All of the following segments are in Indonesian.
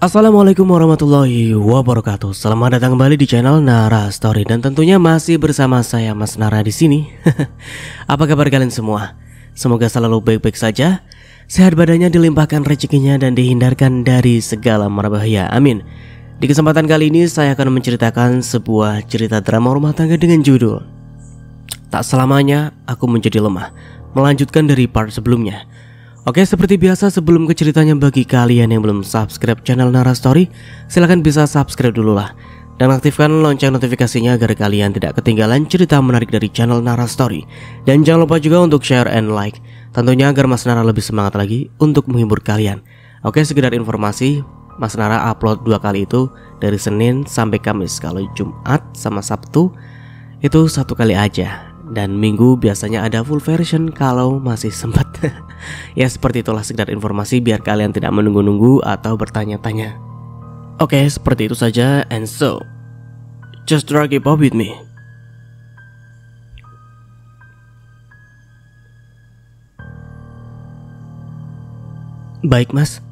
Assalamualaikum warahmatullahi wabarakatuh. Selamat datang kembali di channel Nara Story dan tentunya masih bersama saya Mas Nara di sini. Apa kabar kalian semua? Semoga selalu baik-baik saja, sehat badannya, dilimpahkan rezekinya dan dihindarkan dari segala mara bahaya. Amin. Di kesempatan kali ini saya akan menceritakan sebuah cerita drama rumah tangga dengan judul Tak Selamanya Aku Menjadi Lemah, melanjutkan dari part sebelumnya. Oke, seperti biasa sebelum ke ceritanya, bagi kalian yang belum subscribe channel Nara Story, silahkan bisa subscribe dulu lah dan aktifkan lonceng notifikasinya agar kalian tidak ketinggalan cerita menarik dari channel Nara Story. Dan jangan lupa juga untuk share and like, tentunya agar Mas Nara lebih semangat lagi untuk menghibur kalian. Oke, sekedar informasi, Mas Nara upload 2 kali itu dari Senin sampai Kamis. Kalau Jumat sama Sabtu itu 1 kali aja, dan Minggu biasanya ada full version kalau masih sempat. Ya seperti itulah, sekedar informasi biar kalian tidak menunggu-nunggu atau bertanya-tanya. Oke, seperti itu saja. And so, just drag it up with me. Baik mas.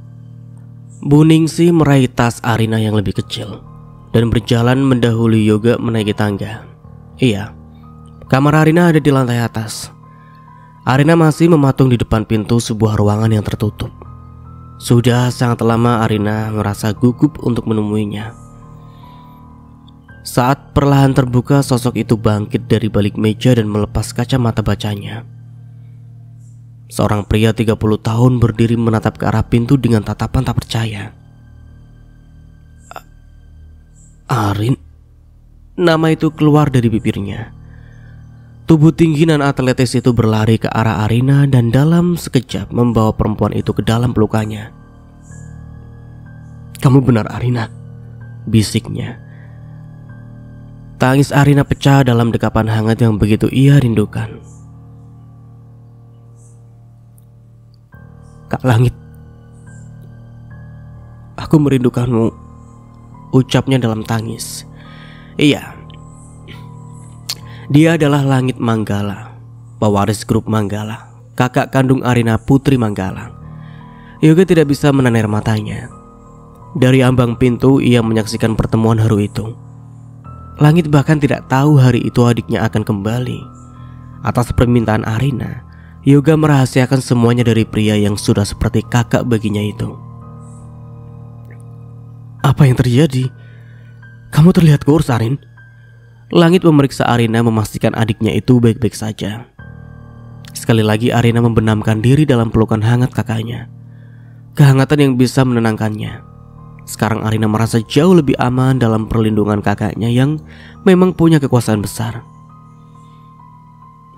Bu Ningsi meraih tas Arina yang lebih kecil dan berjalan mendahului Yoga menaiki tangga. Iya, kamar Arina ada di lantai atas. Arina masih mematung di depan pintu sebuah ruangan yang tertutup. Sudah sangat lama Arina merasa gugup untuk menemuinya. Saat perlahan terbuka, sosok itu bangkit dari balik meja dan melepas kacamata bacanya. Seorang pria 30 tahun berdiri menatap ke arah pintu dengan tatapan tak percaya. Arin, nama itu keluar dari bibirnya. Tubuh tinggi dan atletis itu berlari ke arah Arina dan dalam sekejap membawa perempuan itu ke dalam pelukannya. "Kamu benar Arina," bisiknya. Tangis Arina pecah dalam dekapan hangat yang begitu ia rindukan. "Kak Langit, aku merindukanmu," ucapnya dalam tangis. Iya, dia adalah Langit Manggala, pewaris grup Manggala, kakak kandung Arina, Putri Manggala. Yoga tidak bisa menaner matanya. Dari ambang pintu ia menyaksikan pertemuan haru itu. Langit bahkan tidak tahu hari itu adiknya akan kembali. Atas permintaan Arina, Yoga merahasiakan semuanya dari pria yang sudah seperti kakak baginya itu. "Apa yang terjadi? Kamu terlihat kurus, Arin." Langit memeriksa Arina memastikan adiknya itu baik-baik saja. Sekali lagi Arina membenamkan diri dalam pelukan hangat kakaknya. Kehangatan yang bisa menenangkannya. Sekarang Arina merasa jauh lebih aman dalam perlindungan kakaknya yang memang punya kekuasaan besar.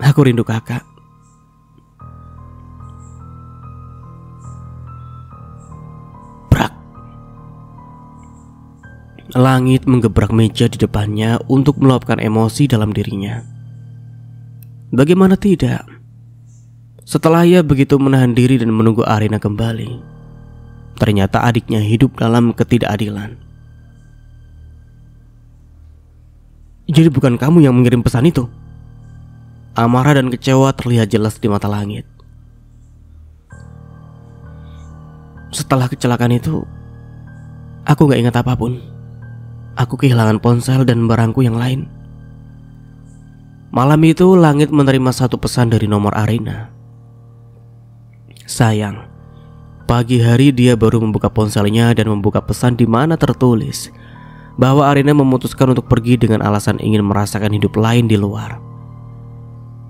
"Aku rindu kakak." Langit menggebrak meja di depannya untuk meluapkan emosi dalam dirinya. Bagaimana tidak? Setelah ia begitu menahan diri dan menunggu Arina kembali, ternyata adiknya hidup dalam ketidakadilan. "Jadi bukan kamu yang mengirim pesan itu?" Amarah dan kecewa terlihat jelas di mata Langit. "Setelah kecelakaan itu, aku gak ingat apapun. Aku kehilangan ponsel dan barangku yang lain." Malam itu Langit menerima satu pesan dari nomor Arina. Sayang, pagi hari dia baru membuka ponselnya dan membuka pesan di mana tertulis bahwa Arina memutuskan untuk pergi dengan alasan ingin merasakan hidup lain di luar.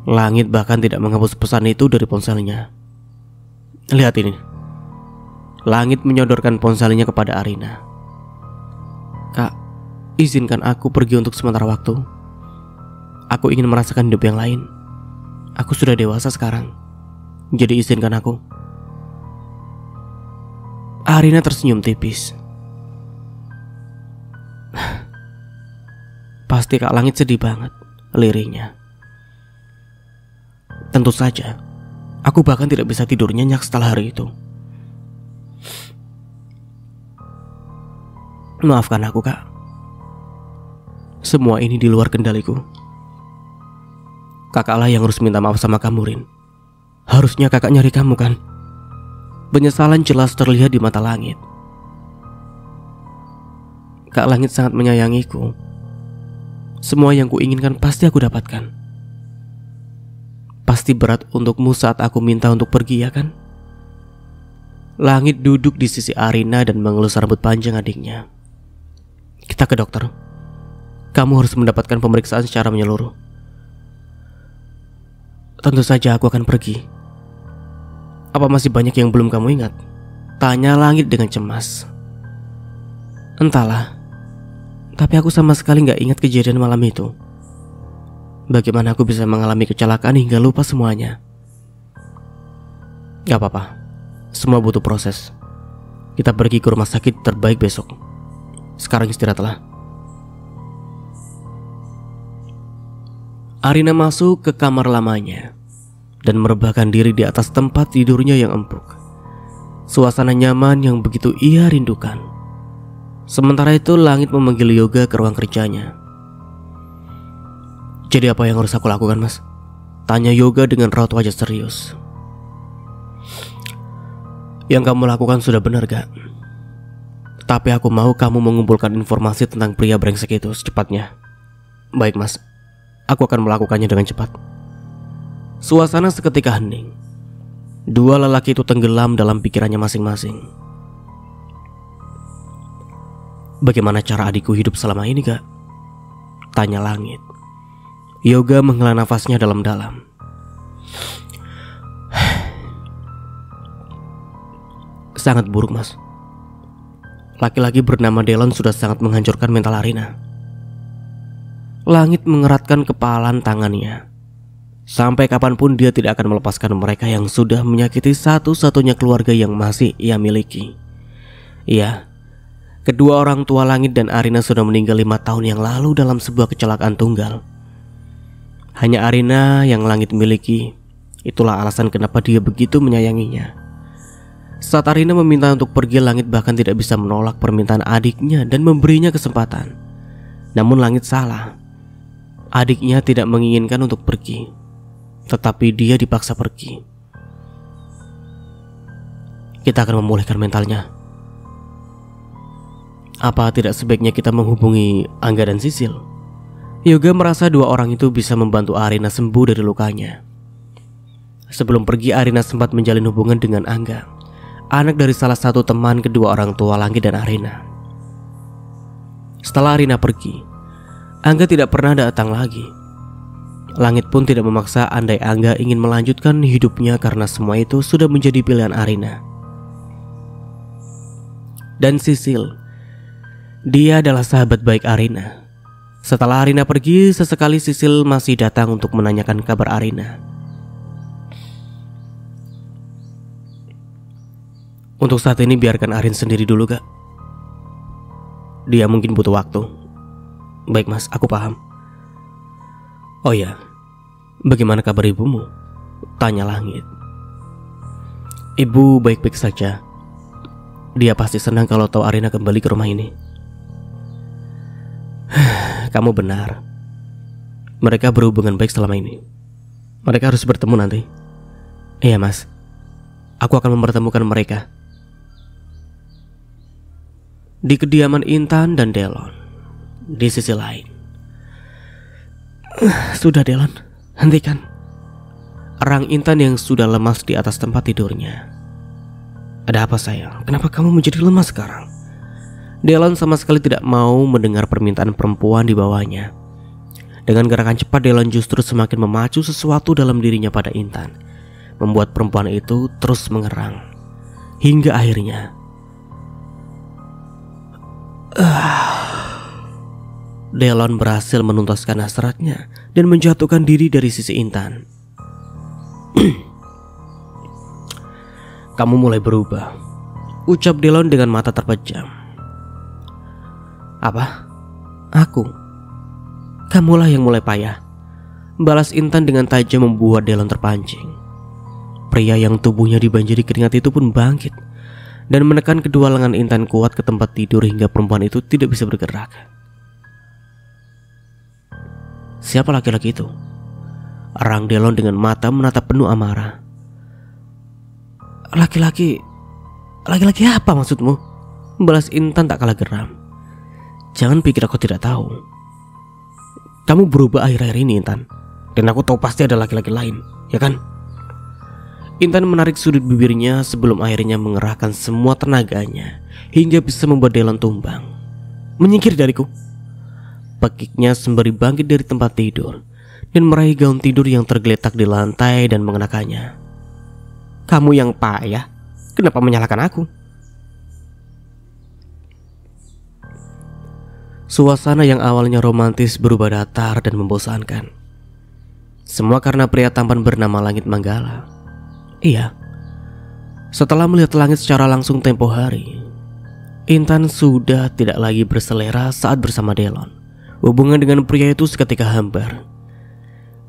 Langit bahkan tidak menghapus pesan itu dari ponselnya. "Lihat ini." Langit menyodorkan ponselnya kepada Arina. "Kak, izinkan aku pergi untuk sementara waktu. Aku ingin merasakan hidup yang lain. Aku sudah dewasa sekarang, jadi izinkan aku." Arina tersenyum tipis. "Pasti Kak Langit sedih banget," lirihnya. "Tentu saja. Aku bahkan tidak bisa tidur nyenyak setelah hari itu. Maafkan aku, Kak. Semua ini di luar kendaliku. Kakaklah yang harus minta maaf sama kamu, Rin. Harusnya kakak nyari kamu kan?" Penyesalan jelas terlihat di mata Langit. Kak Langit sangat menyayangiku. Semua yang kuinginkan pasti aku dapatkan. Pasti berat untukmu saat aku minta untuk pergi, ya kan? Langit duduk di sisi Arina dan mengelus rambut panjang adiknya. Kita ke dokter. Kamu harus mendapatkan pemeriksaan secara menyeluruh. Tentu saja aku akan pergi. Apa masih banyak yang belum kamu ingat? Tanya Langit dengan cemas. Entahlah, tapi aku sama sekali gak ingat kejadian malam itu. Bagaimana aku bisa mengalami kecelakaan hingga lupa semuanya? Gak apa-apa, semua butuh proses. Kita pergi ke rumah sakit terbaik besok. Sekarang istirahatlah. Arina masuk ke kamar lamanya dan merebahkan diri di atas tempat tidurnya yang empuk. Suasana nyaman yang begitu ia rindukan. Sementara itu Langit memanggil Yoga ke ruang kerjanya. Jadi apa yang harus aku lakukan, Mas? Tanya Yoga dengan raut wajah serius. Yang kamu lakukan sudah benar, Kak. Tapi aku mau kamu mengumpulkan informasi tentang pria brengsek itu secepatnya. Baik, Mas. Aku akan melakukannya dengan cepat. Suasana seketika hening. Dua lelaki itu tenggelam dalam pikirannya masing-masing. Bagaimana cara adikku hidup selama ini, Kak? Tanya Langit. Yoga menghela nafasnya dalam-dalam. Sangat buruk, Mas. Laki-laki bernama Delon sudah sangat menghancurkan mental Arina. Langit mengeratkan kepalan tangannya. Sampai kapanpun dia tidak akan melepaskan mereka yang sudah menyakiti satu-satunya keluarga yang masih ia miliki. Iya, kedua orang tua Langit dan Arina sudah meninggal 5 tahun yang lalu dalam sebuah kecelakaan tunggal. Hanya Arina yang Langit miliki. Itulah alasan kenapa dia begitu menyayanginya. Saat Arina meminta untuk pergi, Langit bahkan tidak bisa menolak permintaan adiknya dan memberinya kesempatan. Namun Langit salah. Adiknya tidak menginginkan untuk pergi, tetapi dia dipaksa pergi. Kita akan memulihkan mentalnya. Apa tidak sebaiknya kita menghubungi Angga dan Sisil? Yoga merasa dua orang itu bisa membantu Arina sembuh dari lukanya. Sebelum pergi, Arina sempat menjalin hubungan dengan Angga, anak dari salah satu teman kedua orang tua Langit dan Arina. Setelah Arina pergi, Angga tidak pernah datang lagi. Langit pun tidak memaksa andai Angga ingin melanjutkan hidupnya karena semua itu sudah menjadi pilihan Arina. Dan Sisil, dia adalah sahabat baik Arina. Setelah Arina pergi, sesekali Sisil masih datang untuk menanyakan kabar Arina. Untuk saat ini biarkan Arin sendiri dulu, Kak. Dia mungkin butuh waktu. Baik, Mas, aku paham. Oh ya, bagaimana kabar ibumu? Tanya Langit. Ibu baik-baik saja. Dia pasti senang kalau tahu Arina kembali ke rumah ini. Kamu benar. Mereka berhubungan baik selama ini. Mereka harus bertemu nanti. Iya, Mas. Aku akan mempertemukan mereka di kediaman Intan dan Delon. Di sisi lain, sudah Delon, hentikan. Erang Intan yang sudah lemas di atas tempat tidurnya. Ada apa sayang? Kenapa kamu menjadi lemas sekarang? Delon sama sekali tidak mau mendengar permintaan perempuan di bawahnya. Dengan gerakan cepat, Delon justru semakin memacu sesuatu dalam dirinya pada Intan, membuat perempuan itu terus mengerang. Hingga akhirnya Delon berhasil menuntaskan hasratnya dan menjatuhkan diri dari sisi Intan. Kamu mulai berubah, ucap Delon dengan mata terpejam. Apa? Aku? Kamulah yang mulai payah, balas Intan dengan tajam, membuat Delon terpancing. Pria yang tubuhnya dibanjiri keringat itu pun bangkit dan menekan kedua lengan Intan kuat ke tempat tidur hingga perempuan itu tidak bisa bergerak. Siapa laki-laki itu? Erang Delon dengan mata menatap penuh amarah. Laki-laki apa maksudmu? Balas Intan tak kalah geram. Jangan pikir aku tidak tahu. Kamu berubah akhir-akhir ini, Intan. Dan aku tahu pasti ada laki-laki lain, ya kan? Intan menarik sudut bibirnya sebelum akhirnya mengerahkan semua tenaganya hingga bisa membuat Delon tumbang. Menyingkir dariku. Pekiknya sembari bangkit dari tempat tidur dan meraih gaun tidur yang tergeletak di lantai dan mengenakannya. Kamu yang payah, kenapa menyalahkan aku? Suasana yang awalnya romantis berubah datar dan membosankan. Semua karena pria tampan bernama Langit Manggala. Iya, setelah melihat langit secara langsung tempo hari, Intan sudah tidak lagi berselera saat bersama Delon. Hubungan dengan pria itu seketika hambar.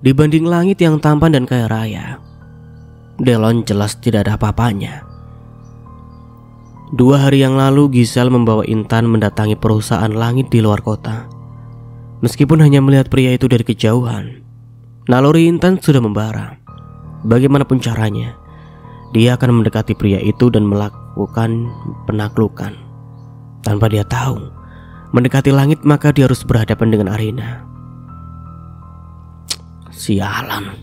Dibanding langit yang tampan dan kaya raya, Delon jelas tidak ada apa-apanya. 2 hari yang lalu Giselle membawa Intan mendatangi perusahaan langit di luar kota. Meskipun hanya melihat pria itu dari kejauhan, naluri Intan sudah membara. Bagaimanapun caranya, dia akan mendekati pria itu dan melakukan penaklukan. Tanpa dia tahu, mendekati langit maka dia harus berhadapan dengan Arina. Sialan.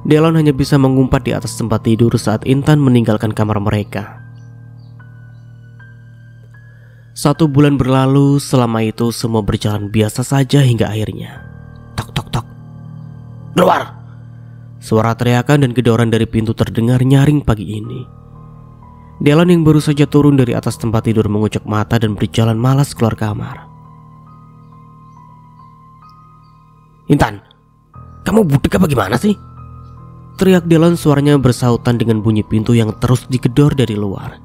Delon hanya bisa mengumpat di atas tempat tidur saat Intan meninggalkan kamar mereka. 1 bulan berlalu, selama itu semua berjalan biasa saja hingga akhirnya tok tok tok. Keluar! Suara teriakan dan gedoran dari pintu terdengar nyaring pagi ini. Delon yang baru saja turun dari atas tempat tidur mengucek mata dan berjalan malas keluar kamar. Intan, kamu budek apa gimana sih? Teriak Delon, suaranya bersautan dengan bunyi pintu yang terus digedor dari luar.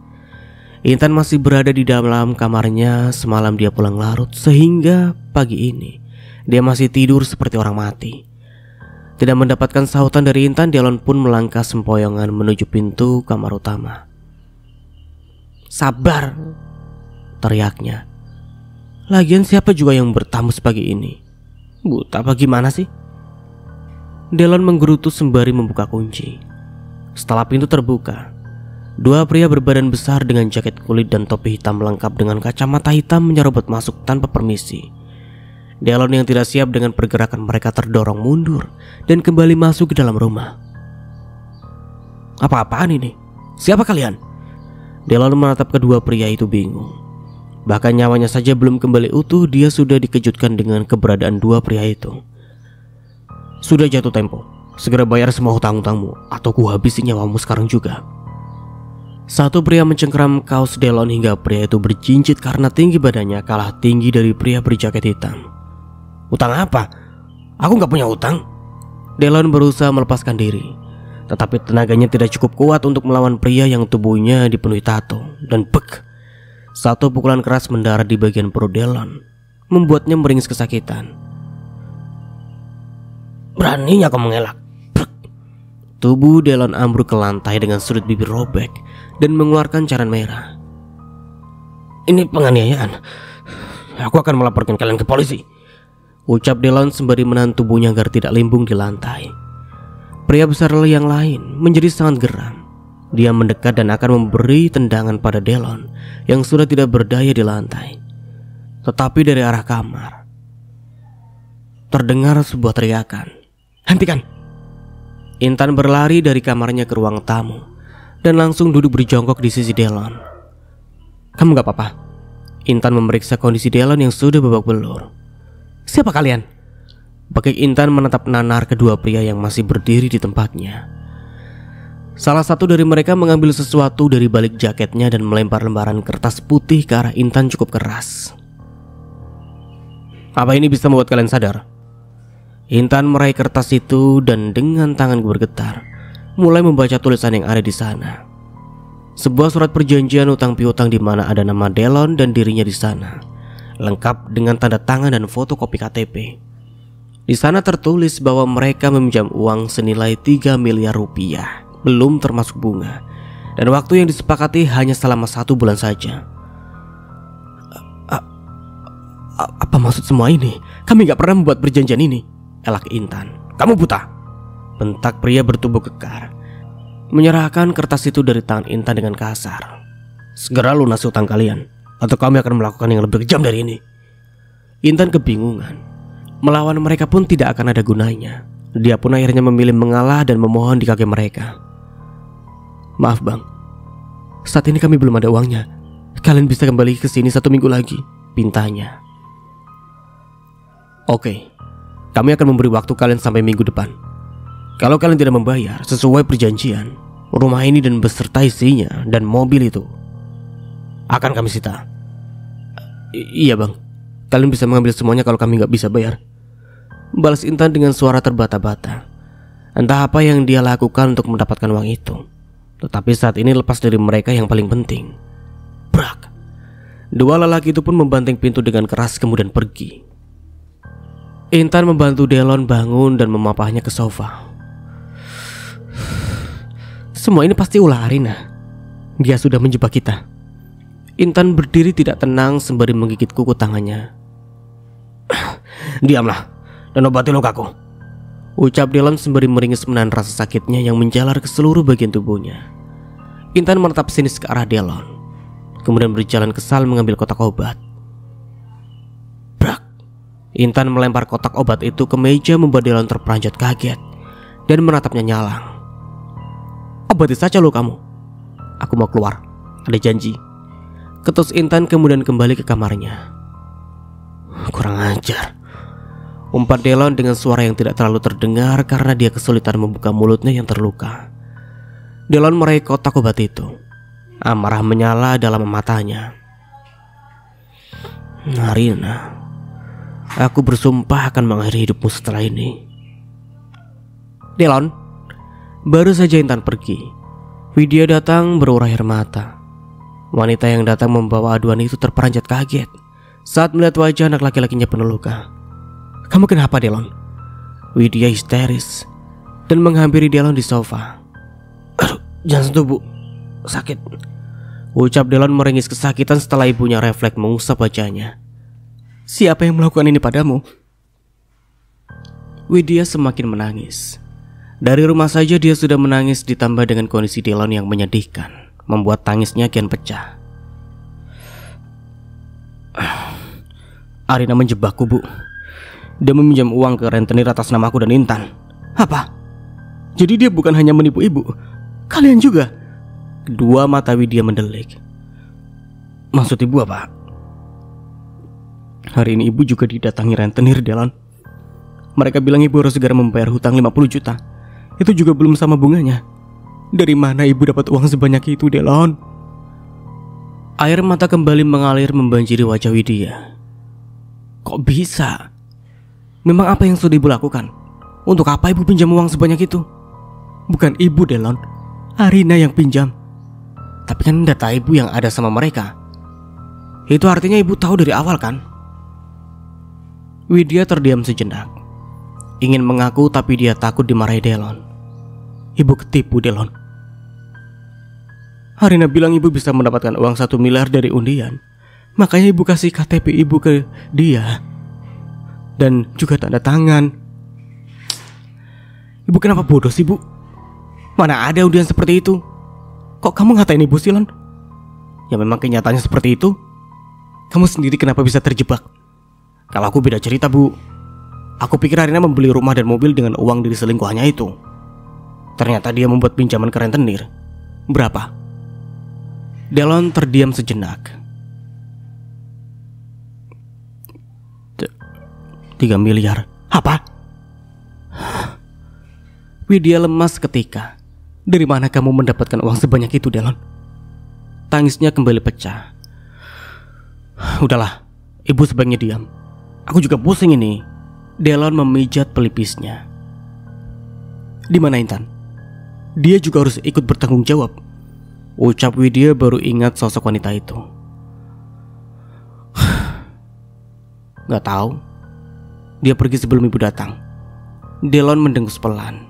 Intan masih berada di dalam kamarnya. Semalam dia pulang larut sehingga pagi ini dia masih tidur seperti orang mati. Tidak mendapatkan sautan dari Intan, Delon pun melangkah sempoyongan menuju pintu kamar utama. Sabar, teriaknya. Lagian siapa juga yang bertamu sepagi ini? Buta apa gimana sih? Delon menggerutu sembari membuka kunci. Setelah pintu terbuka, 2 pria berbadan besar dengan jaket kulit dan topi hitam lengkap dengan kacamata hitam menyerobot masuk tanpa permisi. Delon yang tidak siap dengan pergerakan mereka terdorong mundur dan kembali masuk ke dalam rumah. Apa-apaan ini? Siapa kalian? Delon menatap kedua pria itu bingung. Bahkan nyawanya saja belum kembali utuh, dia sudah dikejutkan dengan keberadaan 2 pria itu. Sudah jatuh tempo, segera bayar semua hutang-hutangmu atau ku habisi nyawamu sekarang juga. Satu pria mencengkeram kaos Delon hingga pria itu berjincit karena tinggi badannya kalah tinggi dari pria berjaket hitam. Utang apa? Aku gak punya utang. Delon berusaha melepaskan diri, tetapi tenaganya tidak cukup kuat untuk melawan pria yang tubuhnya dipenuhi tato. Dan bek, satu pukulan keras mendarat di bagian perut Delon, membuatnya meringis kesakitan. Beraninya kau mengelak. Bek. Tubuh Delon ambruk ke lantai dengan sudut bibir robek dan mengeluarkan cairan merah. Ini penganiayaan. Aku akan melaporkan kalian ke polisi, ucap Delon sembari menahan tubuhnya agar tidak limbung di lantai. Pria besar yang lain menjadi sangat geram. Dia mendekat dan akan memberi tendangan pada Delon yang sudah tidak berdaya di lantai. Tetapi dari arah kamar terdengar sebuah teriakan. Hentikan! Intan berlari dari kamarnya ke ruang tamu dan langsung duduk berjongkok di sisi Delon. Kamu gak apa-apa? Intan memeriksa kondisi Delon yang sudah babak belur. Siapa kalian? Bekik Intan menatap nanar kedua pria yang masih berdiri di tempatnya. Salah satu dari mereka mengambil sesuatu dari balik jaketnya dan melempar lembaran kertas putih ke arah Intan cukup keras. Apa ini bisa membuat kalian sadar? Intan meraih kertas itu dan dengan tangan bergetar mulai membaca tulisan yang ada di sana. Sebuah surat perjanjian utang piutang di mana ada nama Delon dan dirinya di sana, lengkap dengan tanda tangan dan fotokopi KTP. Di sana tertulis bahwa mereka meminjam uang senilai 3 miliar rupiah, belum termasuk bunga, dan waktu yang disepakati hanya selama 1 bulan saja. Apa maksud semua ini? Kami gak pernah membuat perjanjian ini, elak Intan. Kamu buta, bentak pria bertubuh kekar, menyerahkan kertas itu dari tangan Intan dengan kasar. Segera lunasi utang kalian, atau kami akan melakukan yang lebih kejam dari ini. Intan kebingungan. Melawan mereka pun tidak akan ada gunanya. Dia pun akhirnya memilih mengalah dan memohon di kaki mereka. "Maaf bang, saat ini kami belum ada uangnya. Kalian bisa kembali ke sini 1 minggu lagi," pintanya. "Oke, kami akan memberi waktu kalian sampai minggu depan. Kalau kalian tidak membayar sesuai perjanjian, rumah ini dan beserta isinya dan mobil itu akan kami sita." Iya bang, kalian bisa mengambil semuanya kalau kami nggak bisa bayar," balas Intan dengan suara terbata-bata. Entah apa yang dia lakukan untuk mendapatkan uang itu, tetapi saat ini lepas dari mereka yang paling penting. Brak! 2 lelaki itu pun membanting pintu dengan keras kemudian pergi. Intan membantu Delon bangun dan memapahnya ke sofa. "Semua ini pasti ulah Arina. Dia sudah menjebak kita." Intan berdiri tidak tenang sembari menggigit kuku tangannya. "Diamlah dan obati lukaku," ucap Delon sembari meringis menahan rasa sakitnya yang menjalar ke seluruh bagian tubuhnya. Intan menatap sinis ke arah Delon, kemudian berjalan kesal mengambil kotak obat. Brak! Intan melempar kotak obat itu ke meja membuat Delon terperanjat kaget dan menatapnya nyalang. "Obati saja lo kamu. Aku mau keluar, ada janji," ketus Intan kemudian kembali ke kamarnya. "Kurang ajar," umpat Delon dengan suara yang tidak terlalu terdengar karena dia kesulitan membuka mulutnya yang terluka. Delon meraih kotak obat itu. Amarah menyala dalam matanya. "Arina, aku bersumpah akan mengakhiri hidupmu setelah ini." "Delon." Baru saja Intan pergi, Widya datang berurai air mata. Wanita yang datang membawa aduan itu terperanjat kaget saat melihat wajah anak laki-lakinya penuh luka. "Kamu kenapa, Delon?" Widya histeris dan menghampiri Delon di sofa. "Aduh, jangan sentuh bu, sakit," ucap Delon meringis kesakitan setelah ibunya refleks mengusap wajahnya. "Siapa yang melakukan ini padamu?" Widya semakin menangis. Dari rumah saja dia sudah menangis, ditambah dengan kondisi Delon yang menyedihkan, membuat tangisnya kian pecah. "Arina menjebakku bu. Dia meminjam uang ke rentenir atas namaku dan Intan." "Apa? Jadi dia bukan hanya menipu ibu, kalian juga?" Kedua mata Widya mendelik. "Maksud ibu apa?" "Hari ini ibu juga didatangi rentenir, Delon. Mereka bilang ibu harus segera membayar hutang 50 juta. Itu juga belum sama bunganya. Dari mana ibu dapat uang sebanyak itu, Delon?" Air mata kembali mengalir membanjiri wajah Widya. "Kok bisa? Memang apa yang sudah ibu lakukan? Untuk apa ibu pinjam uang sebanyak itu?" "Bukan ibu, Delon. Arina yang pinjam." "Tapi kan data ibu yang ada sama mereka. Itu artinya ibu tahu dari awal kan?" Widya terdiam sejenak. Ingin mengaku tapi dia takut dimarahi Delon. "Ibu ketipu, Delon. Arina bilang ibu bisa mendapatkan uang 1 miliar dari undian. Makanya ibu kasih KTP ibu ke dia. Dan juga tanda tangan. Ibu kenapa bodoh sih, Bu? Mana ada undian seperti itu? Kok kamu ngatain ibu sih, Lon? Ya memang kenyataannya seperti itu. Kamu sendiri kenapa bisa terjebak? Kalau aku beda cerita, Bu. Aku pikir Arina membeli rumah dan mobil dengan uang dari selingkuhannya itu. Ternyata dia membuat pinjaman ke rentenir. Berapa?" Delon terdiam sejenak. 3 miliar. "Apa?" Widya lemas seketika. "Dari mana kamu mendapatkan uang sebanyak itu, Delon?" Tangisnya kembali pecah. "Udahlah, ibu sebaiknya diam. Aku juga pusing ini." Delon memijat pelipisnya. "Di mana Intan? Dia juga harus ikut bertanggung jawab," ucap Widya baru ingat sosok wanita itu. "Gak tahu. Dia pergi sebelum ibu datang." Delon mendengus pelan.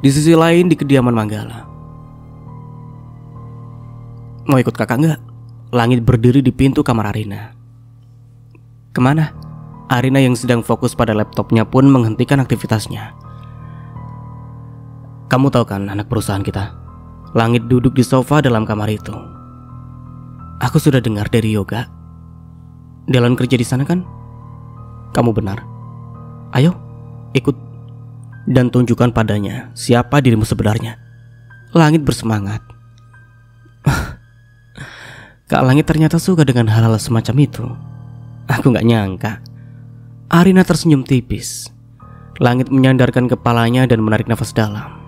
Di sisi lain di kediaman Manggala. "Mau ikut kakak gak?" Langit berdiri di pintu kamar Arina. "Kemana?" Arina yang sedang fokus pada laptopnya pun menghentikan aktivitasnya. "Kamu tahu kan anak perusahaan kita?" Langit duduk di sofa dalam kamar itu. "Aku sudah dengar dari Yoga. Delon kerja di sana kan?" Kamu benar. Ayo, ikut dan tunjukkan padanya siapa dirimu sebenarnya. Langit bersemangat. Kak Langit ternyata suka dengan hal-hal semacam itu. Aku gak nyangka. Arina tersenyum tipis. Langit menyandarkan kepalanya dan menarik nafas dalam.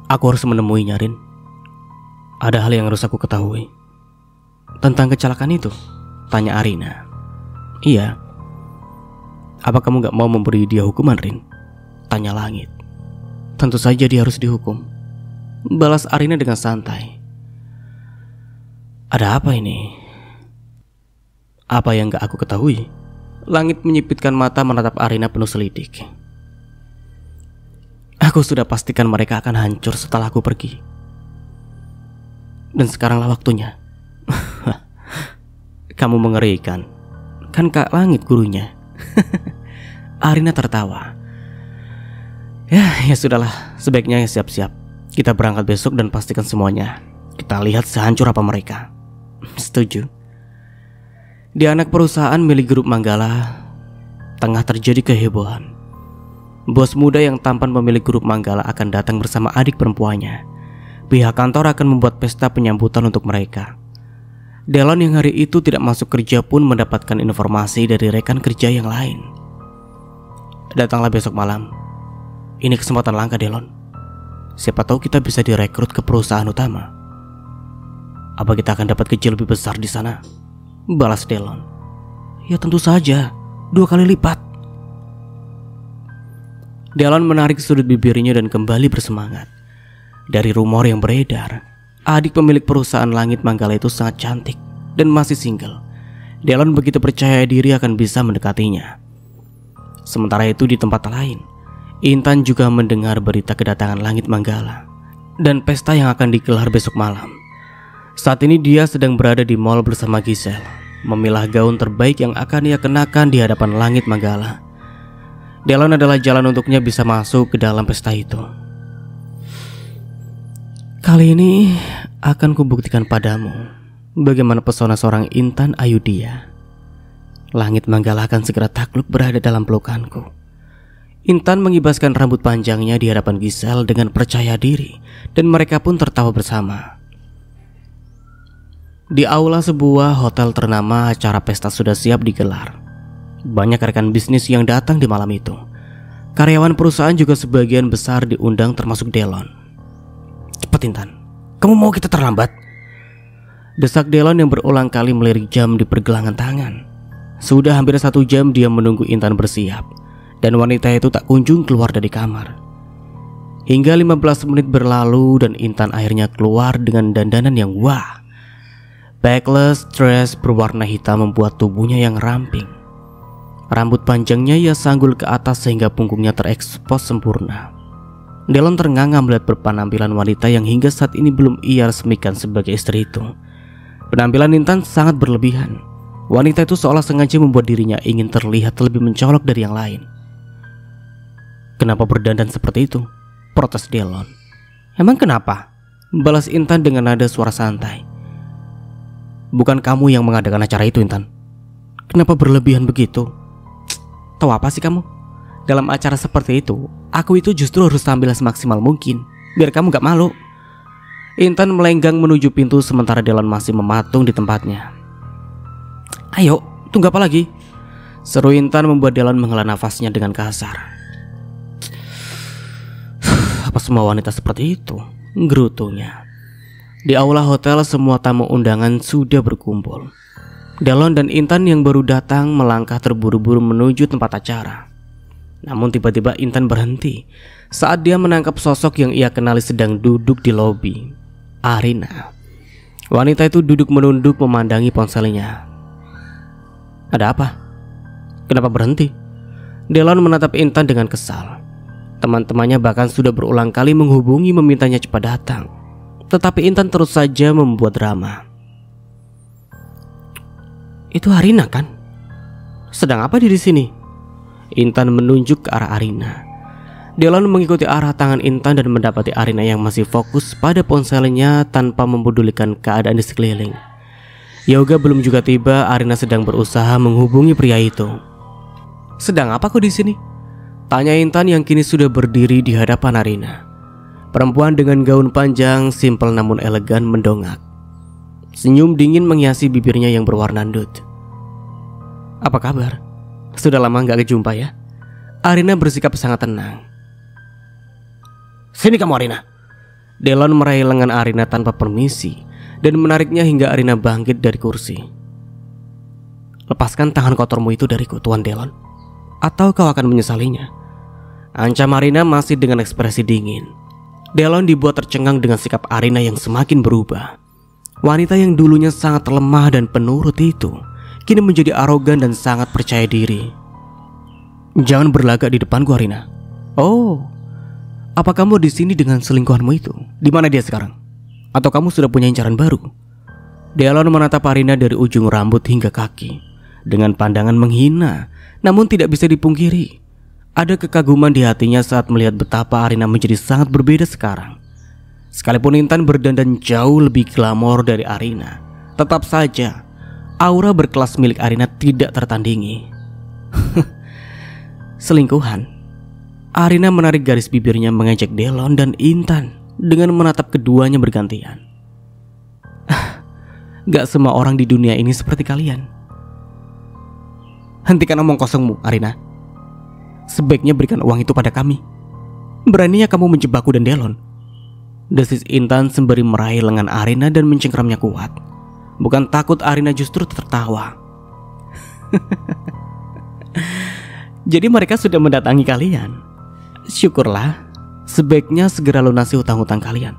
Aku harus menemuinya, Rin. Ada hal yang harus aku ketahui. Tentang kecelakaan itu? Tanya Arina. Iya. Apa kamu gak mau memberi dia hukuman, Rin? Tanya Langit. Tentu saja dia harus dihukum, balas Arina dengan santai. Ada apa ini? Apa yang gak aku ketahui? Langit menyipitkan mata menatap Arina penuh selidik. Aku sudah pastikan mereka akan hancur setelah aku pergi. Dan sekaranglah waktunya. Kamu mengerikan. Kan Kak Langit gurunya. Arina tertawa. Ya sudahlah, sebaiknya siap-siap. Kita berangkat besok dan pastikan semuanya. Kita lihat sehancur apa mereka. Setuju. Di anak perusahaan milik grup Manggala tengah terjadi kehebohan. Bos muda yang tampan pemilik grup Manggala akan datang bersama adik perempuannya. Pihak kantor akan membuat pesta penyambutan untuk mereka. Delon yang hari itu tidak masuk kerja pun mendapatkan informasi dari rekan kerja yang lain. Datanglah besok malam. Ini kesempatan langka, Delon. Siapa tahu kita bisa direkrut ke perusahaan utama. Apa kita akan dapat gaji lebih besar di sana? Balas Delon. Ya tentu saja, 2 kali lipat. Delon menarik sudut bibirnya dan kembali bersemangat. Dari rumor yang beredar, adik pemilik perusahaan Langit Manggala itu sangat cantik dan masih single. Delon begitu percaya diri akan bisa mendekatinya. Sementara itu di tempat lain, Intan juga mendengar berita kedatangan Langit Manggala dan pesta yang akan digelar besok malam. Saat ini dia sedang berada di mall bersama Giselle, memilah gaun terbaik yang akan ia kenakan di hadapan Langit Manggala. Delon adalah jalan untuknya bisa masuk ke dalam pesta itu. Kali ini akan kubuktikan padamu bagaimana pesona seorang Intan Ayudhya. Langit Manggala akan segera takluk berada dalam pelukanku. Intan mengibaskan rambut panjangnya di hadapan Giselle dengan percaya diri, dan mereka pun tertawa bersama. Di aula sebuah hotel ternama, acara pesta sudah siap digelar. Banyak rekan bisnis yang datang di malam itu. Karyawan perusahaan juga sebagian besar diundang termasuk Delon. Cepat Intan, kamu mau kita terlambat? Desak Delon yang berulang kali melirik jam di pergelangan tangan. Sudah hampir 1 jam dia menunggu Intan bersiap, dan wanita itu tak kunjung keluar dari kamar. Hingga 15 menit berlalu dan Intan akhirnya keluar dengan dandanan yang wah. Backless dress berwarna hitam membuat tubuhnya yang ramping. Rambut panjangnya ia sanggul ke atas sehingga punggungnya terekspos sempurna. Delon ternganga melihat penampilan wanita yang hingga saat ini belum ia resmikan sebagai istri itu. Penampilan Intan sangat berlebihan. Wanita itu seolah sengaja membuat dirinya ingin terlihat lebih mencolok dari yang lain. Kenapa berdandan seperti itu? Protes Delon. Emang kenapa? Balas Intan dengan nada suara santai. Bukan kamu yang mengadakan acara itu, Intan. Kenapa berlebihan begitu? Tahu apa sih kamu? Dalam acara seperti itu, aku itu justru harus tampil semaksimal mungkin, biar kamu gak malu. Intan melenggang menuju pintu sementara Delon masih mematung di tempatnya. Ayo, tunggu apa lagi? Seru Intan membuat Delon menghela nafasnya dengan kasar. Apa semua wanita seperti itu? Gerutunya. Di aula hotel semua tamu undangan sudah berkumpul. Delon dan Intan yang baru datang melangkah terburu-buru menuju tempat acara. Namun tiba-tiba Intan berhenti saat dia menangkap sosok yang ia kenali sedang duduk di lobi. Arina. Wanita itu duduk menunduk memandangi ponselnya. Ada apa? Kenapa berhenti? Delon menatap Intan dengan kesal. Teman-temannya bahkan sudah berulang kali menghubungi memintanya cepat datang, tetapi Intan terus saja membuat drama. Itu Arina kan? Sedang apa di sini? Intan menunjuk ke arah Arina. Delon mengikuti arah tangan Intan dan mendapati Arina yang masih fokus pada ponselnya tanpa mempedulikan keadaan di sekeliling. Yoga belum juga tiba, Arina sedang berusaha menghubungi pria itu. "Sedang apa kau di sini?" tanya Intan yang kini sudah berdiri di hadapan Arina. Perempuan dengan gaun panjang, simpel namun elegan mendongak. Senyum dingin menghiasi bibirnya yang berwarna nude. "Apa kabar? Sudah lama gak kejumpa ya?" Arina bersikap sangat tenang. "Sini kamu Arina." Delon meraih lengan Arina tanpa permisi dan menariknya hingga Arina bangkit dari kursi. "Lepaskan tangan kotormu itu dariku, Tuan Delon, atau kau akan menyesalinya," ancam Arina masih dengan ekspresi dingin. Delon dibuat tercengang dengan sikap Arina yang semakin berubah. Wanita yang dulunya sangat lemah dan penurut itu kini menjadi arogan dan sangat percaya diri. "Jangan berlagak di depanku, Arina." "Oh, apa kamu di sini dengan selingkuhanmu itu? Di mana dia sekarang? Atau kamu sudah punya incaran baru?" Delon menatap Arina dari ujung rambut hingga kaki dengan pandangan menghina, namun tidak bisa dipungkiri ada kekaguman di hatinya saat melihat betapa Arina menjadi sangat berbeda sekarang. Sekalipun Intan berdandan jauh lebih glamor dari Arina, tetap saja aura berkelas milik Arina tidak tertandingi. "Selingkuhan?" Arina menarik garis bibirnya mengejek Delon dan Intan dengan menatap keduanya bergantian. "Gak semua orang di dunia ini seperti kalian." "Hentikan omong kosongmu, Arina. Sebaiknya berikan uang itu pada kami. Beraninya kamu menjebakku dan Delon?" desis Intan sembari meraih lengan Arina dan mencengkramnya kuat. Bukan takut, Arina justru tertawa. "Jadi mereka sudah mendatangi kalian? Syukurlah. Sebaiknya segera lunasi hutang-hutang kalian,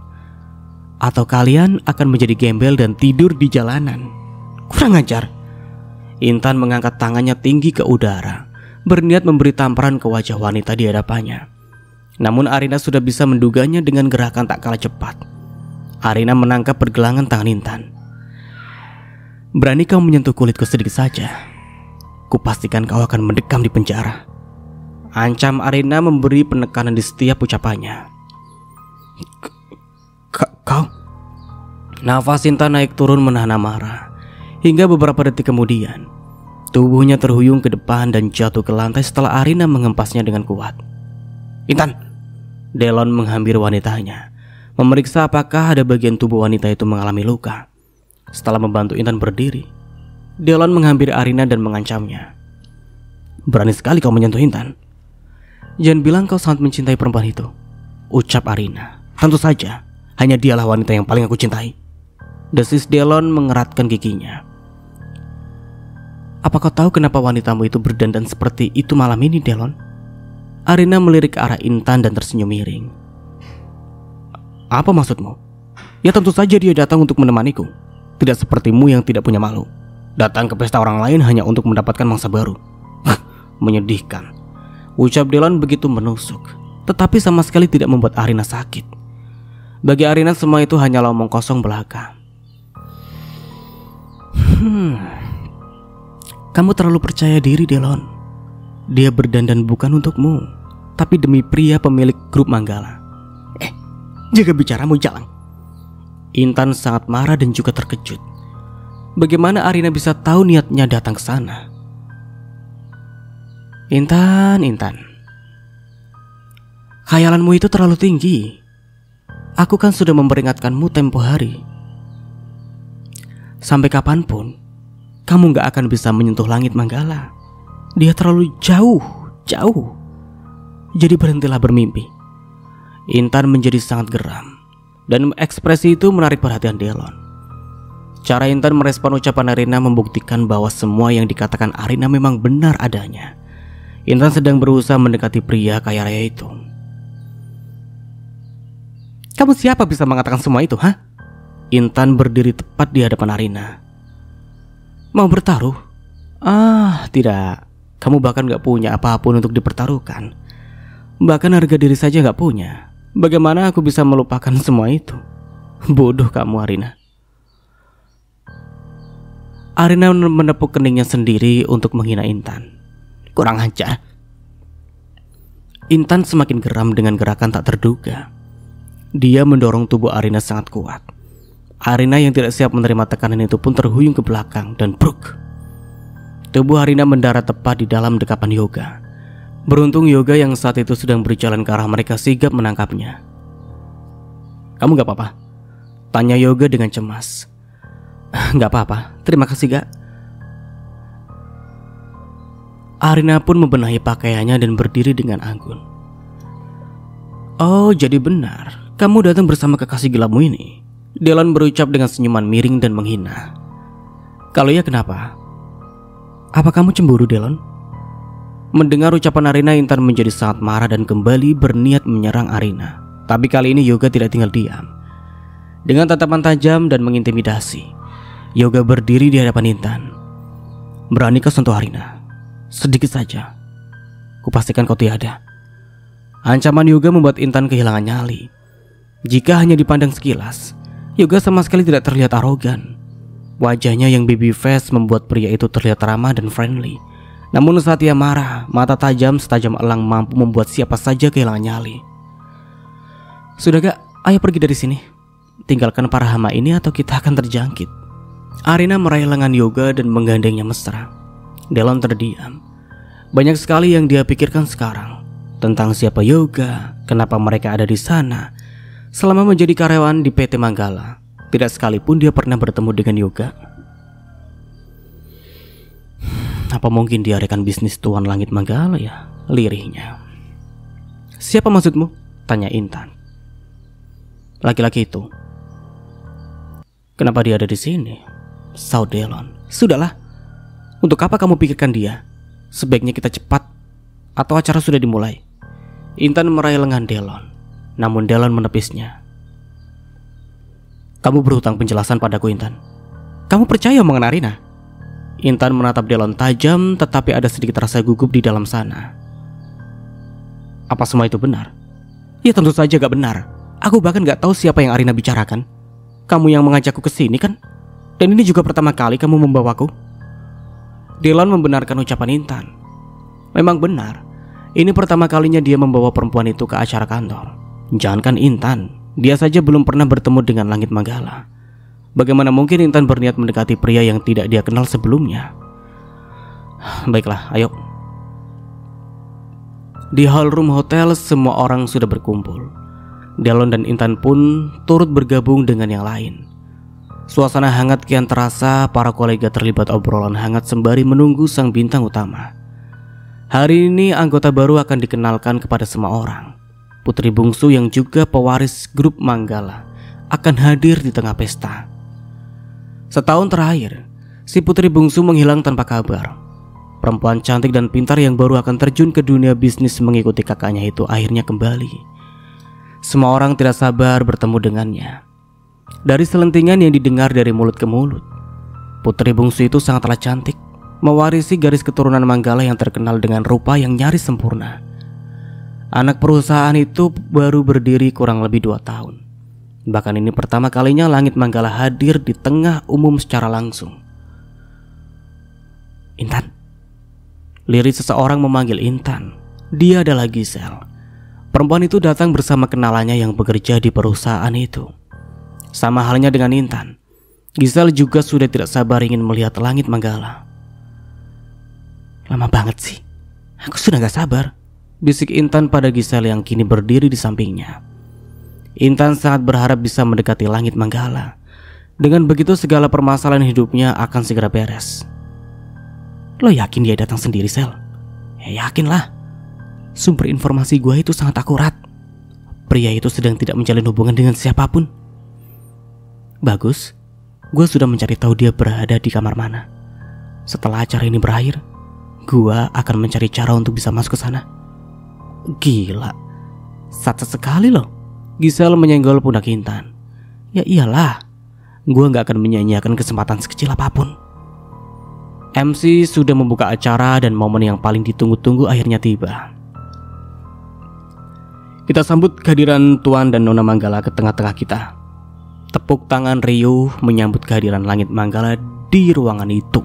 atau kalian akan menjadi gembel dan tidur di jalanan." "Kurang ajar." Intan mengangkat tangannya tinggi ke udara, berniat memberi tamparan ke wajah wanita di hadapannya. Namun Arina sudah bisa menduganya dengan gerakan tak kalah cepat. Arina menangkap pergelangan tangan Intan. "Berani kau menyentuh kulitku sedikit saja, kupastikan kau akan mendekam di penjara," ancam Arina memberi penekanan di setiap ucapannya. Kau?" Nafas Intan naik turun menahan amarah. Hingga beberapa detik kemudian tubuhnya terhuyung ke depan dan jatuh ke lantai setelah Arina mengempasnya dengan kuat. "Intan!" Delon menghampiri wanitanya, memeriksa apakah ada bagian tubuh wanita itu mengalami luka. Setelah membantu Intan berdiri, Delon menghampiri Arina dan mengancamnya. "Berani sekali kau menyentuh Intan. Jangan bilang kau sangat mencintai perempuan itu," ucap Arina. "Tentu saja, hanya dialah wanita yang paling aku cintai," desis Delon mengeratkan giginya. "Apa kau tahu kenapa wanitamu itu berdandan seperti itu malam ini, Delon?" Arina melirik ke arah Intan dan tersenyum miring. "Apa maksudmu?" "Ya tentu saja dia datang untuk menemaniku. Tidak sepertimu yang tidak punya malu. Datang ke pesta orang lain hanya untuk mendapatkan mangsa baru." "Menyedihkan," ucap Delon begitu menusuk, tetapi sama sekali tidak membuat Arina sakit. Bagi Arina semua itu hanyalah omong kosong belaka. "Kamu terlalu percaya diri, Delon. Dia berdandan bukan untukmu, tapi demi pria pemilik grup Manggala." Jaga bicaramu, Jalang." Intan sangat marah dan juga terkejut. Bagaimana Arina bisa tahu niatnya datang ke sana? Intan, khayalanmu itu terlalu tinggi. Aku kan sudah memperingatkanmu tempo hari. Sampai kapanpun kamu gak akan bisa menyentuh langit Manggala. Dia terlalu jauh. Jadi berhentilah bermimpi. Intan menjadi sangat geram, dan ekspresi itu menarik perhatian Delon. Cara Intan merespon ucapan Arina membuktikan bahwa semua yang dikatakan Arina memang benar adanya. Intan sedang berusaha mendekati pria kaya raya itu. "Kamu siapa bisa mengatakan semua itu, ha?" Intan berdiri tepat di hadapan Arina. "Mau bertaruh?" Tidak. Kamu bahkan gak punya apapun untuk dipertaruhkan. Bahkan harga diri saja gak punya. Bagaimana aku bisa melupakan semua itu? Bodoh kamu, Arina." Arina menepuk keningnya sendiri untuk menghina Intan. "Kurang ajar." Intan semakin geram dengan gerakan tak terduga. Dia mendorong tubuh Arina sangat kuat. Arina yang tidak siap menerima tekanan itu pun terhuyung ke belakang dan bruk. Tubuh Arina mendarat tepat di dalam dekapan Yoga. Beruntung Yoga yang saat itu sedang berjalan ke arah mereka sigap menangkapnya. "Kamu gak apa-apa?" tanya Yoga dengan cemas. "Gak apa-apa, terima kasih Gak." Arina pun membenahi pakaiannya dan berdiri dengan anggun. "Oh, jadi benar, kamu datang bersama kekasih gelapmu ini?" Delon berucap dengan senyuman miring dan menghina. "Kalau ya kenapa? Apa kamu cemburu, Delon?" Mendengar ucapan Arina, Intan menjadi sangat marah dan kembali berniat menyerang Arina. Tapi kali ini Yoga tidak tinggal diam. Dengan tatapan tajam dan mengintimidasi, Yoga berdiri di hadapan Intan. "Berani kau sentuh Arina? Sedikit saja. Kupastikan kau tiada." Ancaman Yoga membuat Intan kehilangan nyali. Jika hanya dipandang sekilas, Yoga sama sekali tidak terlihat arogan. Wajahnya yang baby face membuat pria itu terlihat ramah dan friendly. Namun saat ia marah, mata tajam setajam elang mampu membuat siapa saja kehilangan nyali. "Sudah Gak, ayo pergi dari sini. Tinggalkan para hama ini atau kita akan terjangkit." Arina meraih lengan Yoga dan menggandengnya mesra. Delon terdiam. Banyak sekali yang dia pikirkan sekarang. Tentang siapa Yoga, kenapa mereka ada di sana. Selama menjadi karyawan di PT Manggala, tidak sekalipun dia pernah bertemu dengan Yoga. Apa mungkin dia rekan bisnis Tuan Langit Manggala ya? Lirihnya. "Siapa maksudmu?" tanya Intan. "Laki-laki itu." "Kenapa dia ada di sini?" saut Delon. "Sudahlah. Untuk apa kamu pikirkan dia? Sebaiknya kita cepat, atau acara sudah dimulai." Intan meraih lengan Delon. Namun Delon menepisnya. "Kamu berhutang penjelasan padaku, Intan. Kamu percaya omongan Arina?" Intan menatap Delon tajam, tetapi ada sedikit rasa gugup di dalam sana. "Apa semua itu benar?" "Ya tentu saja gak benar. Aku bahkan gak tahu siapa yang Arina bicarakan. Kamu yang mengajakku ke sini kan? Dan ini juga pertama kali kamu membawaku." Delon membenarkan ucapan Intan. Memang benar, ini pertama kalinya dia membawa perempuan itu ke acara kantor. Jangankan Intan, dia saja belum pernah bertemu dengan Langit Manggala. Bagaimana mungkin Intan berniat mendekati pria yang tidak dia kenal sebelumnya? Baiklah, ayo. Di hall room hotel semua orang sudah berkumpul. Delon dan Intan pun turut bergabung dengan yang lain. Suasana hangat kian terasa, para kolega terlibat obrolan hangat sembari menunggu sang bintang utama. Hari ini anggota baru akan dikenalkan kepada semua orang. Putri bungsu yang juga pewaris grup Manggala akan hadir di tengah pesta. Setahun terakhir, si putri bungsu menghilang tanpa kabar. Perempuan cantik dan pintar yang baru akan terjun ke dunia bisnis mengikuti kakaknya itu akhirnya kembali. Semua orang tidak sabar bertemu dengannya. Dari selentingan yang didengar dari mulut ke mulut, putri bungsu itu sangatlah cantik, mewarisi garis keturunan Manggala yang terkenal dengan rupa yang nyaris sempurna. Anak perusahaan itu baru berdiri kurang lebih 2 tahun. Bahkan ini pertama kalinya Langit Manggala hadir di tengah umum secara langsung. "Intan." Lirik seseorang memanggil Intan. Dia adalah Gisel. Perempuan itu datang bersama kenalannya yang bekerja di perusahaan itu. Sama halnya dengan Intan, Gisel juga sudah tidak sabar ingin melihat Langit Manggala. "Lama banget sih, aku sudah gak sabar," bisik Intan pada Gisel yang kini berdiri di sampingnya. Intan sangat berharap bisa mendekati Langit Manggala. Dengan begitu segala permasalahan hidupnya akan segera beres. "Lo yakin dia datang sendiri, Sel?" "Ya yakinlah. Sumber informasi gue itu sangat akurat. Pria itu sedang tidak menjalin hubungan dengan siapapun." "Bagus. Gue sudah mencari tahu dia berada di kamar mana. Setelah acara ini berakhir, gue akan mencari cara untuk bisa masuk ke sana." "Gila, satset sekali loh." Gisel menyenggol pundak Intan. "Ya iyalah, gue gak akan menyanyiakan kesempatan sekecil apapun." MC sudah membuka acara dan momen yang paling ditunggu-tunggu akhirnya tiba. Kita sambut kehadiran Tuan dan Nona Manggala ke tengah-tengah kita. Tepuk tangan riuh menyambut kehadiran Langit Manggala di ruangan itu.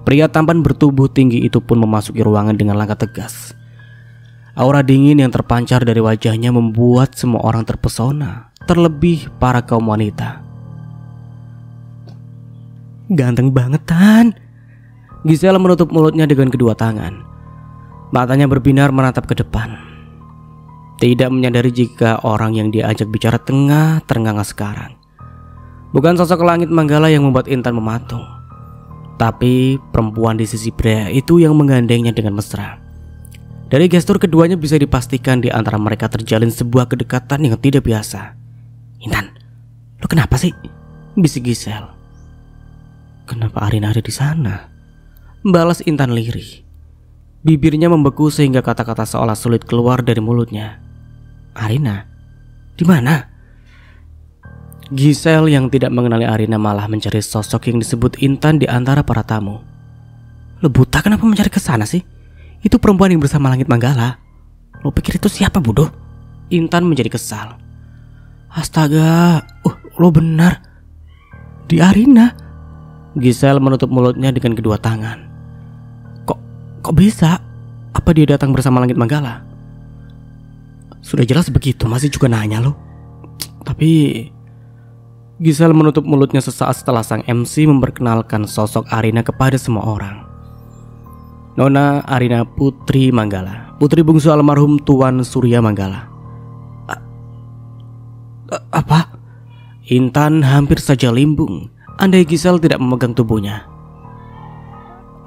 Pria tampan bertubuh tinggi itu pun memasuki ruangan dengan langkah tegas. Aura dingin yang terpancar dari wajahnya membuat semua orang terpesona, terlebih para kaum wanita. Ganteng banget, Tan. Giselle menutup mulutnya dengan kedua tangan. Matanya berbinar menatap ke depan. Tidak menyadari jika orang yang diajak bicara tengah terengah sekarang. Bukan sosok langit manggala yang membuat Intan mematung, tapi perempuan di sisi pria itu yang menggandengnya dengan mesra. Dari gestur keduanya bisa dipastikan di antara mereka terjalin sebuah kedekatan yang tidak biasa. "Intan, lu kenapa sih?" bisik Giselle. "Kenapa Arina ada di sana?" balas Intan lirih. Bibirnya membeku sehingga kata-kata seolah sulit keluar dari mulutnya. "Arina? Di mana?" Giselle yang tidak mengenali Arina malah mencari sosok yang disebut Intan di antara para tamu. "Lo buta kenapa mencari ke sana sih? Itu perempuan yang bersama Langit Manggala. Lo pikir itu siapa, bodoh?" Intan menjadi kesal. "Astaga, lo benar. Di Arina." Giselle menutup mulutnya dengan kedua tangan. Kok bisa? Apa dia datang bersama Langit Manggala? Sudah jelas begitu, masih juga nanya lo. Tapi Giselle menutup mulutnya sesaat setelah sang MC memperkenalkan sosok Arina kepada semua orang. Nona Arina Putri Manggala, putri bungsu almarhum Tuan Surya Manggala. Apa? Intan hampir saja limbung andai Giselle tidak memegang tubuhnya.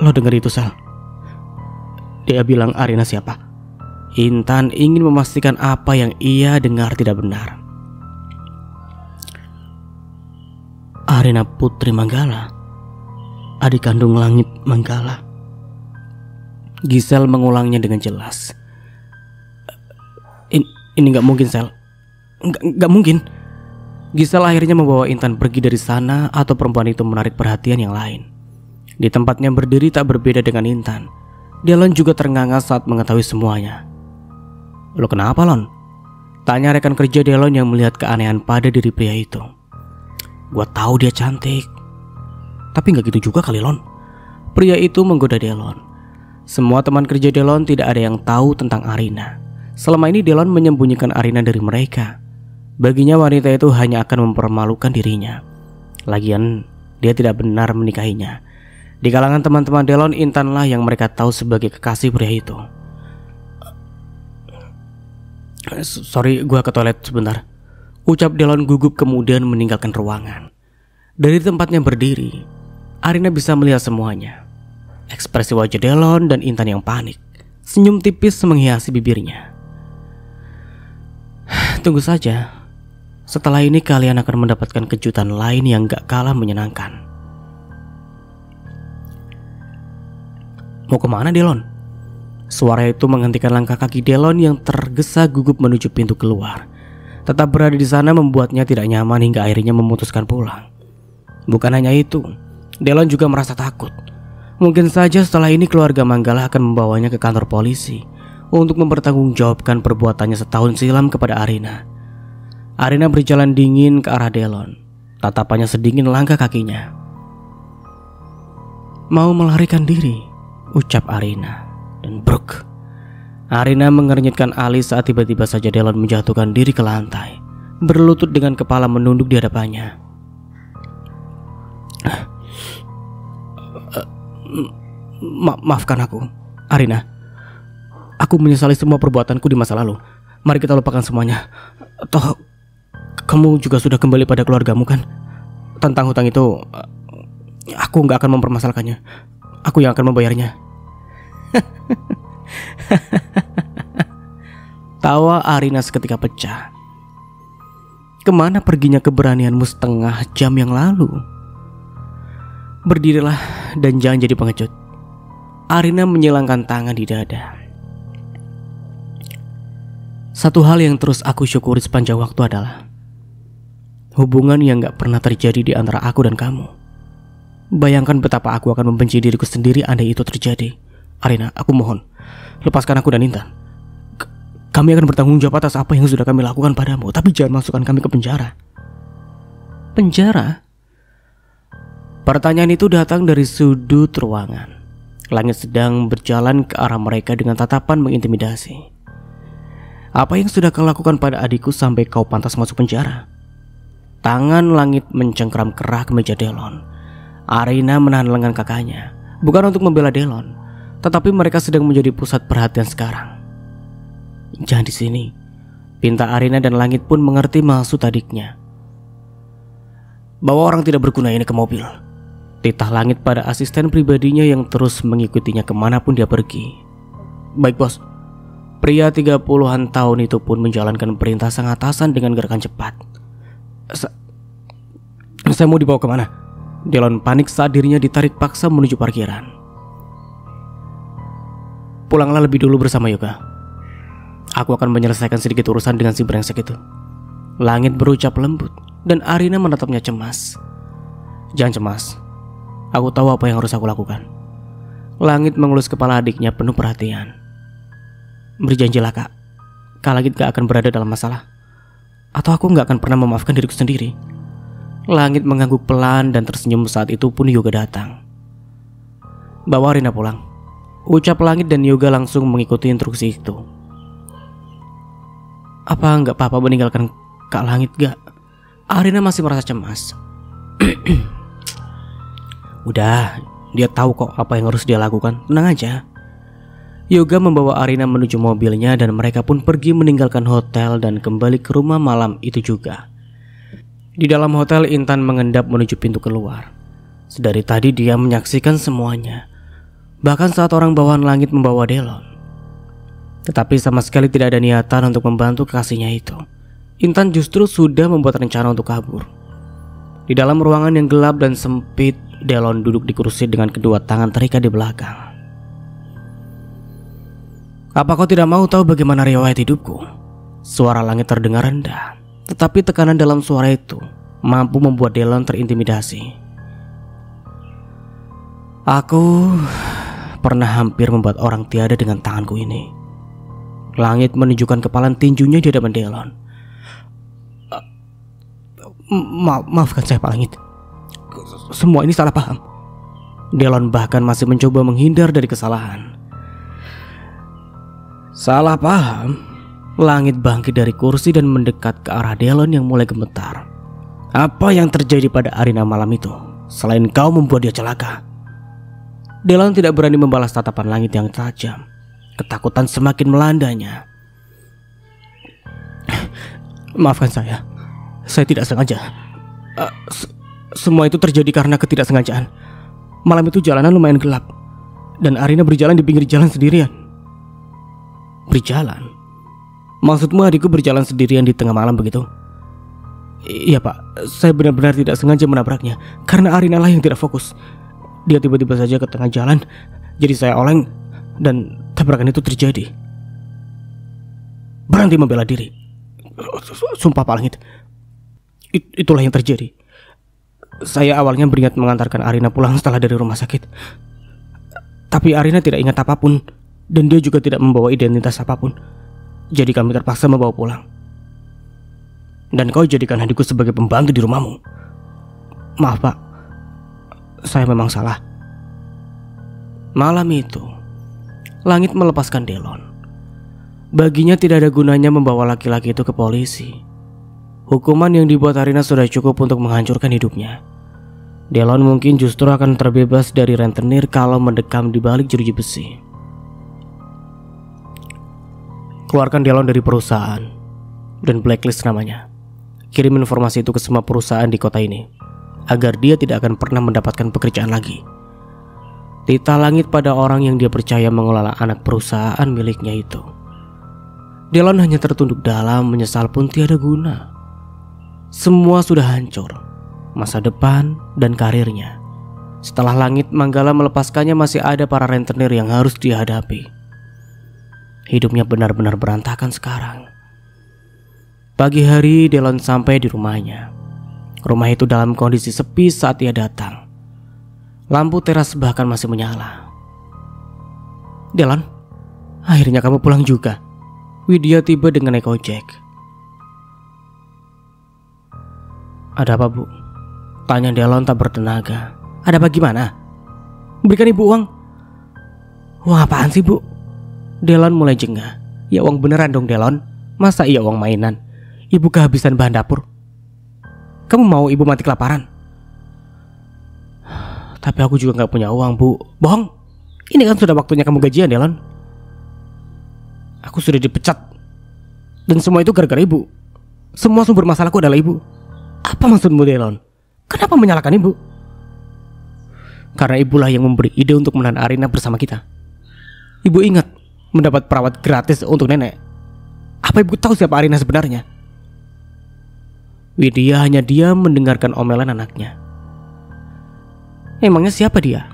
"Lo dengar itu, Sel? Dia bilang Arina siapa?" Intan ingin memastikan apa yang ia dengar tidak benar. "Arina Putri Manggala, adik kandung Langit Manggala." Giselle mengulangnya dengan jelas. Ini gak mungkin, Sel. Gak mungkin. Giselle akhirnya membawa Intan pergi dari sana atau perempuan itu menarik perhatian yang lain. Di tempatnya berdiri tak berbeda dengan Intan. Delon juga ternganga saat mengetahui semuanya. "Lo kenapa, Lon?" tanya rekan kerja Delon yang melihat keanehan pada diri pria itu. "Gua tahu dia cantik, tapi gak gitu juga kali, Lon." Pria itu menggoda Delon. Semua teman kerja Delon tidak ada yang tahu tentang Arina. Selama ini Delon menyembunyikan Arina dari mereka. Baginya wanita itu hanya akan mempermalukan dirinya. Lagian dia tidak benar menikahinya. Di kalangan teman-teman Delon, Intanlah yang mereka tahu sebagai kekasih pria itu. "Sorry, gua ke toilet sebentar," ucap Delon gugup kemudian meninggalkan ruangan. Dari tempatnya berdiri, Arina bisa melihat semuanya. Ekspresi wajah Delon dan Intan yang panik. Senyum tipis menghiasi bibirnya. "Tunggu saja. Setelah ini kalian akan mendapatkan kejutan lain yang gak kalah menyenangkan." "Mau kemana, Delon?" Suara itu menghentikan langkah kaki Delon yang tergesa gugup menuju pintu keluar. Tetap berada di sana membuatnya tidak nyaman hingga akhirnya memutuskan pulang. Bukan hanya itu, Delon juga merasa takut. Mungkin saja setelah ini keluarga Manggala akan membawanya ke kantor polisi untuk mempertanggungjawabkan perbuatannya setahun silam kepada Arina. Arina berjalan dingin ke arah Delon. Tatapannya sedingin langkah kakinya. "Mau melarikan diri," ucap Arina. Dan bruk. Arina mengernyitkan alis saat tiba-tiba saja Delon menjatuhkan diri ke lantai, berlutut dengan kepala menunduk di hadapannya. Maafkan aku, Arina. Aku menyesali semua perbuatanku di masa lalu. Mari kita lupakan semuanya. Toh kamu juga sudah kembali pada keluargamu kan? Tentang hutang itu aku gak akan mempermasalahkannya. Aku yang akan membayarnya. Tawa Arina seketika pecah. Kemana perginya keberanianmu setengah jam yang lalu? Berdirilah dan jangan jadi pengecut. Arina menyilangkan tangan di dada. Satu hal yang terus aku syukuri sepanjang waktu adalah hubungan yang gak pernah terjadi di antara aku dan kamu. Bayangkan betapa aku akan membenci diriku sendiri andai itu terjadi. Arina, aku mohon, lepaskan aku dan Intan. Kami akan bertanggung jawab atas apa yang sudah kami lakukan padamu, tapi jangan masukkan kami ke penjara. Penjara? Pertanyaan itu datang dari sudut ruangan. Langit sedang berjalan ke arah mereka dengan tatapan mengintimidasi. Apa yang sudah kau lakukan pada adikku sampai kau pantas masuk penjara? Tangan Langit mencengkram kerah kemeja Delon. Arina menahan lengan kakaknya, bukan untuk membela Delon, tetapi mereka sedang menjadi pusat perhatian sekarang. Jangan di sini, pinta Arina, dan Langit pun mengerti maksud adiknya. Bawa orang tidak berguna ini ke mobil, titah Langit pada asisten pribadinya yang terus mengikutinya kemanapun dia pergi. Baik bos. Pria 30-an tahun itu pun menjalankan perintah sang atasan dengan gerakan cepat. Saya mau dibawa kemana? Delon panik saat dirinya ditarik paksa menuju parkiran. Pulanglah lebih dulu bersama Yoga. Aku akan menyelesaikan sedikit urusan dengan si brengsek itu. Langit berucap lembut dan Arina menatapnya cemas. Jangan cemas. Aku tahu apa yang harus aku lakukan. Langit mengelus kepala adiknya penuh perhatian. Berjanjilah kak Langit gak akan berada dalam masalah, atau aku gak akan pernah memaafkan diriku sendiri. Langit mengangguk pelan dan tersenyum. Saat itu pun Yoga datang. Bawa Arina pulang, ucap Langit, dan Yoga langsung mengikuti instruksi itu. Apa nggak apa-apa meninggalkan Kak Langit gak? Arina masih merasa cemas. Udah, dia tahu kok apa yang harus dia lakukan. Tenang aja. Yoga membawa Arina menuju mobilnya dan mereka pun pergi meninggalkan hotel dan kembali ke rumah malam itu juga. Di dalam hotel, Intan mengendap menuju pintu keluar. Sedari tadi dia menyaksikan semuanya, bahkan saat orang bawahan Langit membawa Delon. Tetapi sama sekali tidak ada niatan untuk membantu kekasihnya itu. Intan justru sudah membuat rencana untuk kabur. Di dalam ruangan yang gelap dan sempit, Delon duduk di kursi dengan kedua tangan terikat di belakang. Apa kau tidak mau tahu bagaimana riwayat hidupku? Suara Langit terdengar rendah, tetapi tekanan dalam suara itu mampu membuat Delon terintimidasi. Aku pernah hampir membuat orang tiada dengan tanganku ini. Langit menunjukkan kepalan tinjunya di hadapan Delon. Maafkan saya Pak Langit. Semua ini salah paham. Delon bahkan masih mencoba menghindar dari kesalahan. Salah paham? Langit bangkit dari kursi dan mendekat ke arah Delon yang mulai gemetar. Apa yang terjadi pada Arina malam itu selain kau membuat dia celaka? Delon tidak berani membalas tatapan Langit yang tajam. Ketakutan semakin melandanya. Maafkan saya tidak sengaja. Semua itu terjadi karena ketidaksengajaan. Malam itu jalanan lumayan gelap dan Arina berjalan di pinggir jalan sendirian. Berjalan? Maksudmu adikku berjalan sendirian di tengah malam begitu? Iya pak, saya benar-benar tidak sengaja menabraknya karena Arina lah yang tidak fokus. Dia tiba-tiba saja ke tengah jalan, jadi saya oleng dan tabrakan itu terjadi. Berhenti membela diri. Sumpah Pak Langit, itulah yang terjadi. Saya awalnya berniat mengantarkan Arina pulang setelah dari rumah sakit, tapi Arina tidak ingat apapun dan dia juga tidak membawa identitas apapun. Jadi kami terpaksa membawa pulang. Dan kau jadikan adikku sebagai pembantu di rumahmu. Maaf pak, saya memang salah. Malam itu Langit melepaskan Delon. Baginya tidak ada gunanya membawa laki-laki itu ke polisi. Hukuman yang dibuat Arina sudah cukup untuk menghancurkan hidupnya. Delon mungkin justru akan terbebas dari rentenir kalau mendekam di balik jeruji besi. Keluarkan Delon dari perusahaan dan blacklist namanya. Kirim informasi itu ke semua perusahaan di kota ini agar dia tidak akan pernah mendapatkan pekerjaan lagi. Titah Langit pada orang yang dia percaya mengelola anak perusahaan miliknya itu. Delon hanya tertunduk dalam, menyesal pun tiada guna. Semua sudah hancur, masa depan dan karirnya. Setelah Langit Manggala melepaskannya, masih ada para rentenir yang harus dihadapi. Hidupnya benar-benar berantakan sekarang. Pagi hari Delon sampai di rumahnya. Rumah itu dalam kondisi sepi saat ia datang. Lampu teras bahkan masih menyala. Delon, akhirnya kamu pulang juga. Widya tiba dengan naik ojek. Ada apa bu? Tanya Delon tak bertenaga. Ada apa gimana? Berikan ibu uang. Uang apaan sih bu? Delon mulai jengah. Ya uang beneran dong Delon. Masa iya uang mainan? Ibu kehabisan bahan dapur. Kamu mau ibu mati kelaparan? Tapi aku juga gak punya uang, Bu. Bohong. Ini kan sudah waktunya kamu gajian, Delon. Aku sudah dipecat. Dan semua itu gara-gara ibu. Semua sumber masalahku adalah ibu. Apa maksudmu, Delon? Kenapa menyalahkan ibu? Karena ibulah yang memberi ide untuk menahan Arina bersama kita. Ibu ingat mendapat perawat gratis untuk nenek. Apa ibu tahu siapa Arina sebenarnya? Widya hanya diam mendengarkan omelan anaknya. Emangnya siapa dia?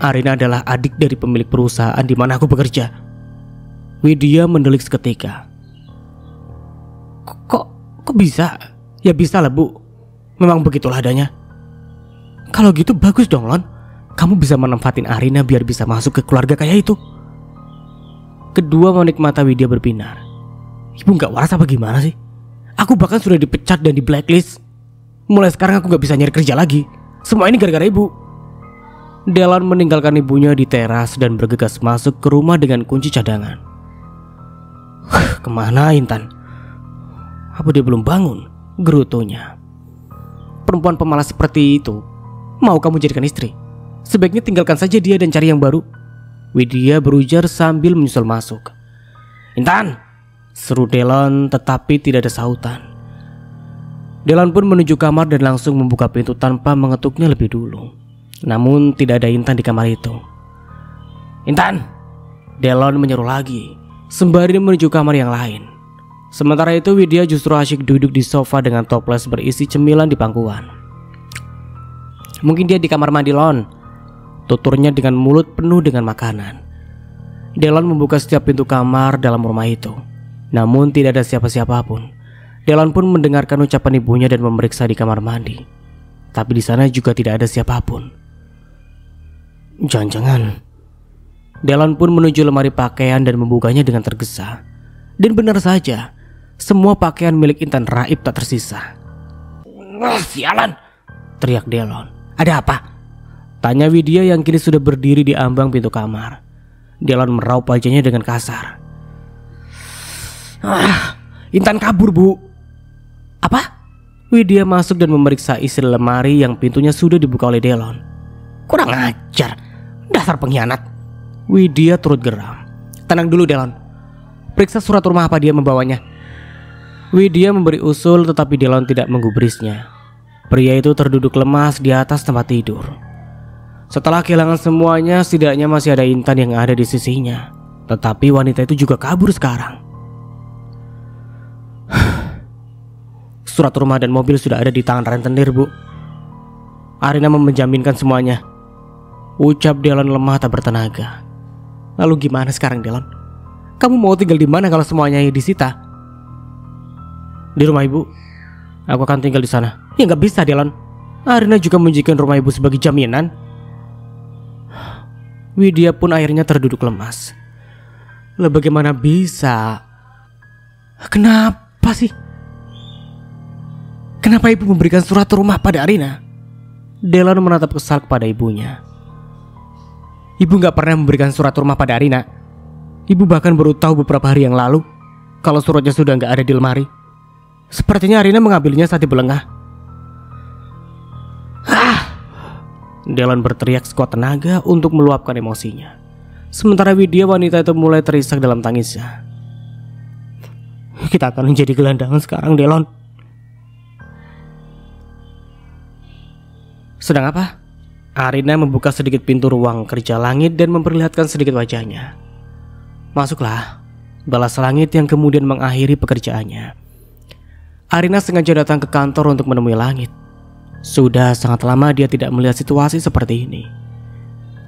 Arina adalah adik dari pemilik perusahaan di mana aku bekerja. Widya mendelik seketika. Kok bisa? Ya bisa lah, Bu. Memang begitulah adanya. Kalau gitu bagus dong, Lon. Kamu bisa manfaatin Arina biar bisa masuk ke keluarga kaya itu. Kedua manik mata Widya berbinar. Ibu gak waras apa gimana sih? Aku bahkan sudah dipecat dan di blacklist. Mulai sekarang aku gak bisa nyari kerja lagi. Semua ini gara-gara ibu. Delon meninggalkan ibunya di teras dan bergegas masuk ke rumah dengan kunci cadangan. Kemana Intan? Apa dia belum bangun? Gerutunya. Perempuan pemalas seperti itu mau kamu jadikan istri? Sebaiknya tinggalkan saja dia dan cari yang baru. Widya berujar sambil menyusul masuk. Intan! Seru Delon tetapi tidak ada sautan. Delon pun menuju kamar dan langsung membuka pintu tanpa mengetuknya lebih dulu. Namun tidak ada Intan di kamar itu. Intan! Delon menyeru lagi sembari menuju kamar yang lain. Sementara itu Widya justru asyik duduk di sofa dengan toples berisi cemilan di pangkuan. Mungkin dia di kamar mandi, Lon. Tuturnya dengan mulut penuh dengan makanan. Delon membuka setiap pintu kamar dalam rumah itu. Namun tidak ada siapa-siapa pun. Delon pun mendengarkan ucapan ibunya dan memeriksa di kamar mandi. Tapi di sana juga tidak ada siapapun. Jangan-jangan. Delon pun menuju lemari pakaian dan membukanya dengan tergesa. Dan benar saja, semua pakaian milik Intan Raib tak tersisa. Wah, sialan! Teriak Delon. Ada apa? Tanya Widya yang kini sudah berdiri di ambang pintu kamar. Delon meraup wajahnya dengan kasar. Intan kabur, Bu. Apa? Widya masuk dan memeriksa isi lemari yang pintunya sudah dibuka oleh Delon. Kurang ajar, dasar pengkhianat. Widya turut geram. Tenang dulu, Delon. Periksa surat rumah apa dia membawanya. Widya memberi usul tetapi Delon tidak menggubrisnya. Pria itu terduduk lemas di atas tempat tidur. Setelah kehilangan semuanya, setidaknya masih ada Intan yang ada di sisinya. Tetapi wanita itu juga kabur sekarang. Surat rumah dan mobil sudah ada di tangan rentenir, Bu. Arina menjaminkan semuanya. Ucap Delon lemah tak bertenaga. Lalu gimana sekarang, Delon? Kamu mau tinggal di mana kalau semuanya disita? Di rumah ibu. Aku akan tinggal di sana. Ya nggak bisa, Delon. Arina juga menjadikan rumah ibu sebagai jaminan. Widya pun akhirnya terduduk lemas. Lah bagaimana bisa? Kenapa sih? Kenapa ibu memberikan surat rumah pada Arina? Delon menatap kesal kepada ibunya. Ibu gak pernah memberikan surat rumah pada Arina. Ibu bahkan baru tahu beberapa hari yang lalu kalau suratnya sudah gak ada di lemari. Sepertinya Arina mengambilnya saat dibelengah. Delon berteriak sekuat tenaga untuk meluapkan emosinya. Sementara Widya, wanita itu mulai terisak dalam tangisnya. Kita akan menjadi gelandangan sekarang, Delon. Sedang apa? Arina membuka sedikit pintu ruang kerja Langit dan memperlihatkan sedikit wajahnya. Masuklah, balas Langit yang kemudian mengakhiri pekerjaannya. Arina sengaja datang ke kantor untuk menemui Langit. Sudah sangat lama dia tidak melihat situasi seperti ini.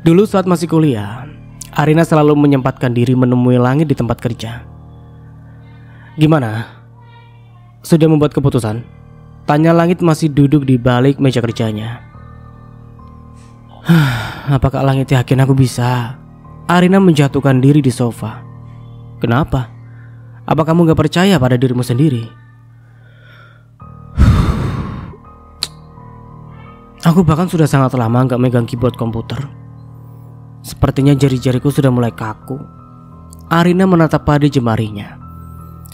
Dulu saat masih kuliah, Arina selalu menyempatkan diri menemui Langit di tempat kerja. Gimana? Sudah membuat keputusan? Tanya Langit masih duduk di balik meja kerjanya. Apakah Langit yakin aku bisa? Arina menjatuhkan diri di sofa. Kenapa? Apa kamu gak percaya pada dirimu sendiri? Aku bahkan sudah sangat lama gak megang keyboard komputer. Sepertinya jari-jariku sudah mulai kaku. Arina menatap pada jemarinya.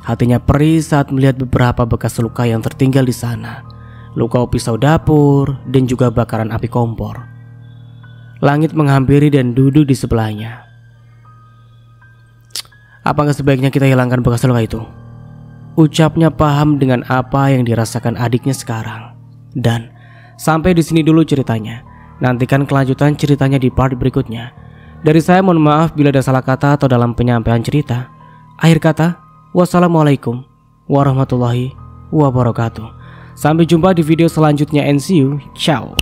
Hatinya perih saat melihat beberapa bekas luka yang tertinggal di sana. Luka pisau dapur dan juga bakaran api kompor. Langit menghampiri dan duduk di sebelahnya. Apakah sebaiknya kita hilangkan bekas luka itu? Ucapnya paham dengan apa yang dirasakan adiknya sekarang. Dan sampai di sini dulu ceritanya. Nantikan kelanjutan ceritanya di part berikutnya. Dari saya mohon maaf bila ada salah kata atau dalam penyampaian cerita. Akhir kata, wassalamualaikum warahmatullahi wabarakatuh. Sampai jumpa di video selanjutnya and see you. Ciao.